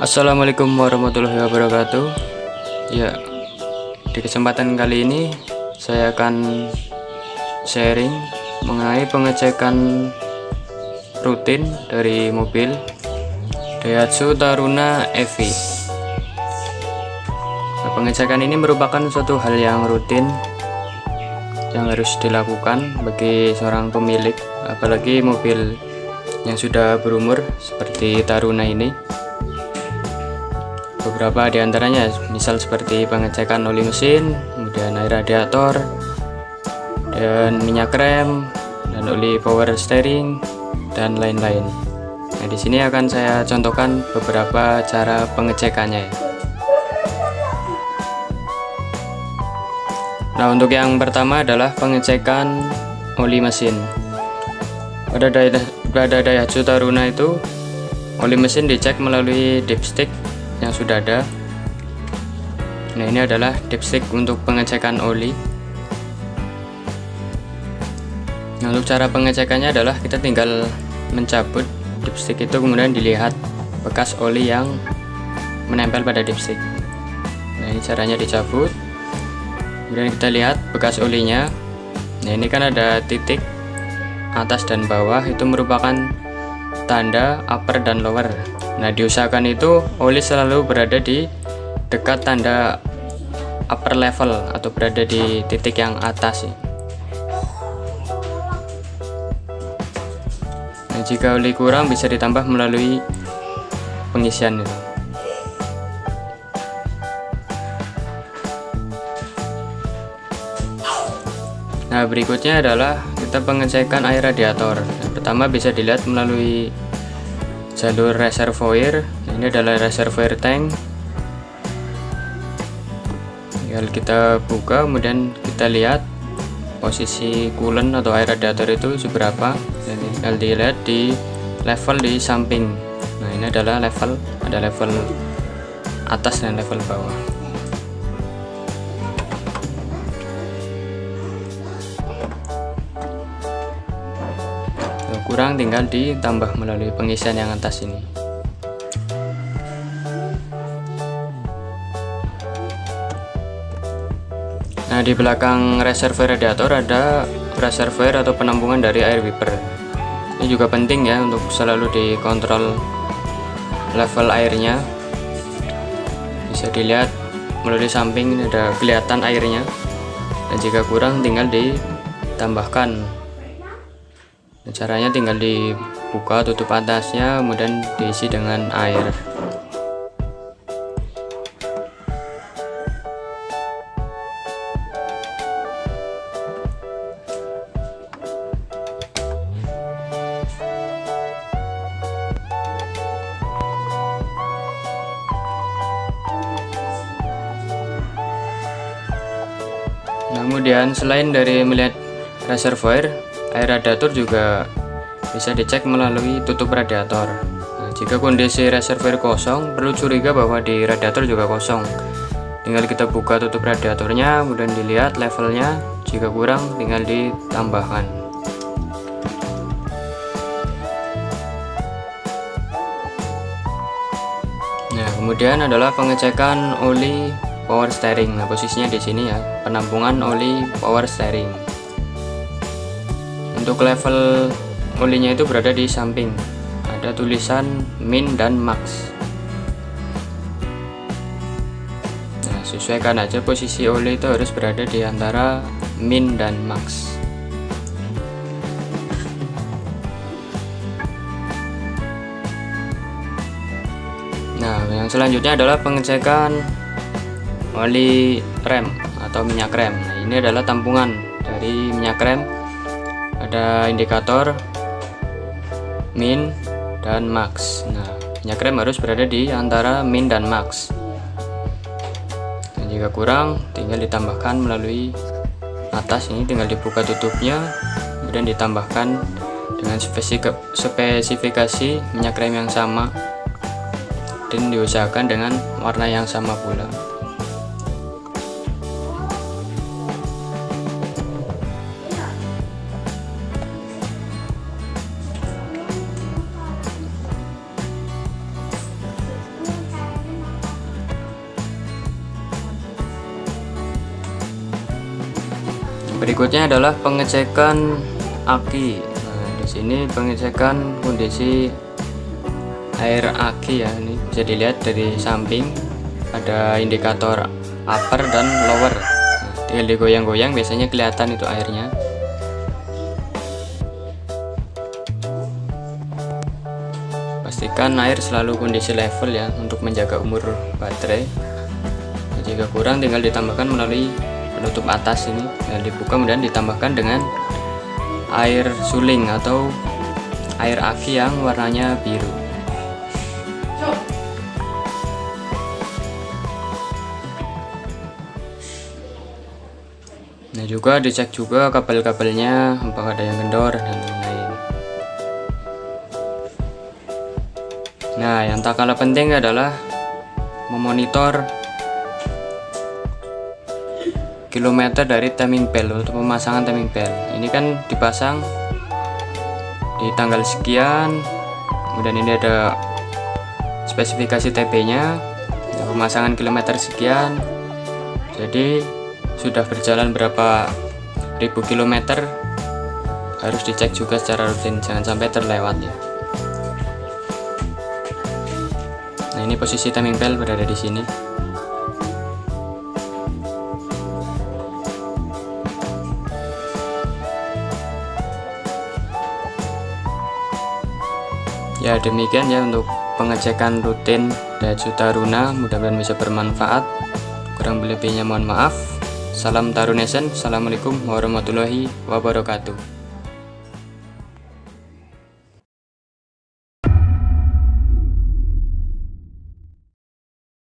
Assalamualaikum warahmatullahi wabarakatuh. Ya, di kesempatan kali ini saya akan sharing mengenai pengecekan rutin dari mobil Daihatsu Taruna EV. Nah, pengecekan ini merupakan suatu hal yang rutin yang harus dilakukan bagi seorang pemilik, apalagi mobil yang sudah berumur seperti Taruna ini. Beberapa diantaranya misal seperti pengecekan oli mesin, kemudian air radiator, dan minyak rem, dan oli power steering, dan lain-lain. Nah, di sini akan saya contohkan beberapa cara pengecekannya. Nah, untuk yang pertama adalah pengecekan oli mesin. Pada Daihatsu Taruna itu oli mesin dicek melalui dipstick yang sudah ada. Nah, ini adalah dipstick untuk pengecekan oli. Nah, untuk cara pengecekannya adalah kita tinggal mencabut dipstick itu, kemudian dilihat bekas oli yang menempel pada dipstick. Nah, ini caranya dicabut, kemudian kita lihat bekas olinya. Nah, ini kan ada titik atas dan bawah, itu merupakan tanda upper dan lower. Nah, diusahakan itu oli selalu berada di dekat tanda upper level atau berada di titik yang atas. Nah, jika oli kurang bisa ditambah melalui pengisian itu. Nah, berikutnya adalah kita pengecekan air radiator. Yang pertama bisa dilihat melalui jalur reservoir. Ini adalah reservoir tank. Tinggal kita buka, kemudian kita lihat posisi coolant atau air radiator itu seberapa, dan tinggal dilihat di level di samping. Nah, ini adalah level, ada level atas dan level bawah. Kurang tinggal ditambah melalui pengisian yang atas ini. Nah, di belakang reservoir radiator ada reservoir atau penampungan dari air wiper. Ini juga penting ya untuk selalu dikontrol level airnya. Bisa dilihat melalui samping, ini ada kelihatan airnya, dan jika kurang tinggal ditambahkan. Nah, caranya tinggal dibuka tutup atasnya, kemudian diisi dengan air. Kemudian selain dari melihat reservoir, air radiator juga bisa dicek melalui tutup radiator. Nah, jika kondisi reservoir kosong, perlu curiga bahwa di radiator juga kosong. Tinggal kita buka tutup radiatornya, kemudian dilihat levelnya. Jika kurang, tinggal ditambahkan. Nah, kemudian adalah pengecekan oli power steering. Nah, posisinya di sini ya, penampungan oli power steering. Untuk level olinya itu berada di samping, ada tulisan min dan max. Nah, sesuaikan aja posisi oli itu harus berada di antara min dan max. Nah, yang selanjutnya adalah pengecekan oli rem atau minyak rem. Nah, ini adalah tampungan dari minyak rem. Ada indikator min dan max. Nah, minyak rem harus berada di antara min dan max. Dan jika kurang, tinggal ditambahkan melalui atas ini, tinggal dibuka tutupnya, kemudian ditambahkan dengan spesifikasi minyak rem yang sama, dan diusahakan dengan warna yang sama pula. Berikutnya adalah pengecekan aki. Nah, di sini pengecekan kondisi air aki ya. Ini bisa dilihat dari samping ada indikator upper dan lower. Nah, tinggal digoyang-goyang biasanya kelihatan itu airnya. Pastikan air selalu kondisi level ya untuk menjaga umur baterai. Nah, jika kurang tinggal ditambahkan melalui penutup atas ini, dan dibuka kemudian ditambahkan dengan air suling atau air aki yang warnanya biru. Nah, juga dicek juga kabel-kabelnya apakah ada yang kendor dan lain-lain. Nah, yang tak kalah penting adalah memonitor kilometer dari timing bell untuk pemasangan timing bell. Ini kan dipasang di tanggal sekian, kemudian ini ada spesifikasi TP-nya, pemasangan kilometer sekian. Jadi sudah berjalan berapa ribu kilometer harus dicek juga secara rutin, jangan sampai terlewat ya. Nah, ini posisi timing bell berada di sini. Ya, demikian ya untuk pengecekan rutin Daihatsu Taruna, mudah-mudahan bisa bermanfaat. Kurang lebihnya mohon maaf. Salam Tarunesen. Assalamualaikum warahmatullahi wabarakatuh.